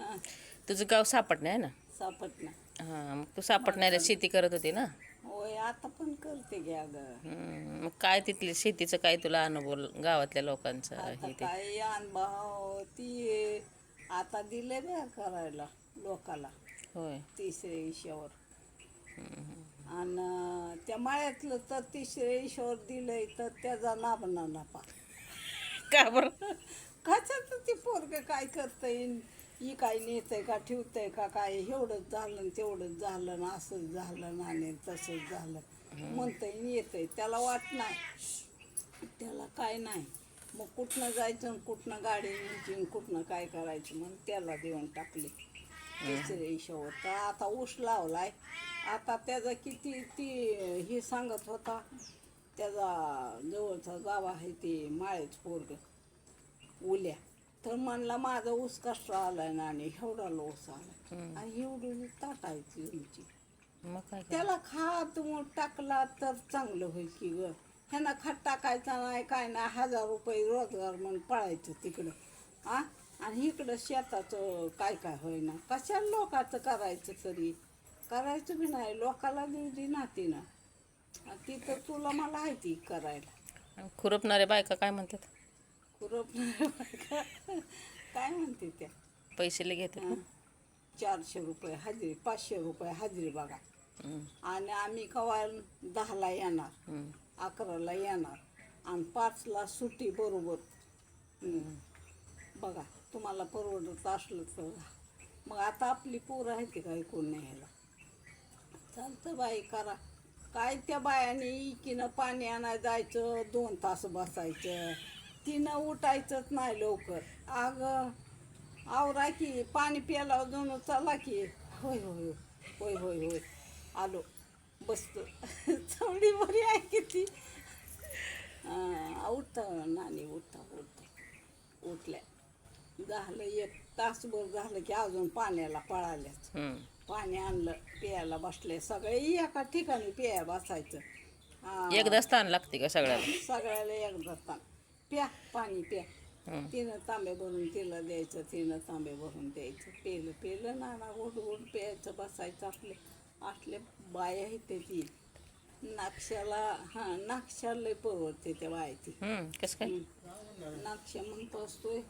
हा, तुझं गाव सापटणं आहे ना? सापटणा. हां, मग तू सापटण्याला शेती करत होती ना? होय, आता पण करते घ्या ग. मग काय तिथली शेतीचं काय तुला अनुभव गावातल्या लोकांचा आता हे ते? काय अनुभव ती आता दिले बे करायला लोकाला होय. तिसऱ्या ईशावर. आणि त्या माळ्यातलं तर तिसऱ्या ईशावर दिलंय तर त्याचा नाबना नफा. का बरं? कशाचं ती पोरग काय करतंय, ही काय नेतंय का ठेवतंय का काय, एवढंच झालं न तेवढंच झालं ना, असंच झालं ना आणि तसंच झालं म्हणतंय आणि येतंय. त्याला वाट नाही, त्याला काय नाही. मग कुठनं जायचं आणि कुठनं गाडी न्यायची आणि कुठनं काय करायचं म्हणून त्याला देऊन टाकले तिसऱ्या ईशावर. तर आता ऊस लावलाय. आता त्याचा किती ती हे सांगत होता, त्याचा जवळचा जावा आहे ते माळेच पोरग उल्या, तर म्हणला माझा ऊस कष्ट आलाय ना आणि एवढा ऊस आलाय आणि एवढी टाकायची उंची. मग काय त्याला खात मग टाकला तर चांगलं होईल की ग. ह्यांना खात टाकायचा नाही काय नाही, 1000 रुपये रोजगार म्हणून पळायचं तिकडं. आ आणि इकडं शेताचं काय काय होईना. कशाला लोकाचं करायचं तरी, करायचं बी नाही. लोकाला दिली नाती ना ती तर तुला मला आहे ती करायला. खुरपणाऱ्या बायका काय म्हणतात? खुरपणाऱ्या बायका काय म्हणते त्या? पैसे लय घेतात ना? 400 रुपये हजेरी, 500 रुपये हजेरी बघा. हं, आणि आम्ही कवा 10ला येणार, हं. 11ला येणार आणि 5ला सुट्टी बरोबर. बघा तुम्हाला परवडत असलं तर. मग आता आपली पोरं आहे ते काय कोण न्यायला. चालतं बाई करा. काय त्या बायाने इकीनं पाणी आणायला जायचं, 2 तास बसायचं, तिनं उठायचंच नाही लवकर. अगं आवरा की, पाणी प्यायला जाऊन चला की. होय होय होय होय होय आलो बसतो. चवडी बरी आहे किती. उठतं नानी, उठल्या. झालं 1 तासभर झालं की अजून पाण्याला पळाल्याच. पाणी आणलं, प्यायला बसले सगळे एका ठिकाणी प्याया बसायचं. एकदा स्थान लागते का सगळ्याला? सगळ्याला एकदा ताण. प्या पाणी प्या. हं. तिनं तांबे भरून तिला द्यायचं, तिनं तांबे भरून द्यायचं. पेलं नाना गोड गोड प्यायचं, बसायचं. असले बाया आहेत ती नाक्षाला लय परवडते त्या बाया ती. कसं काय? नाक्षा म्हणतो असतोय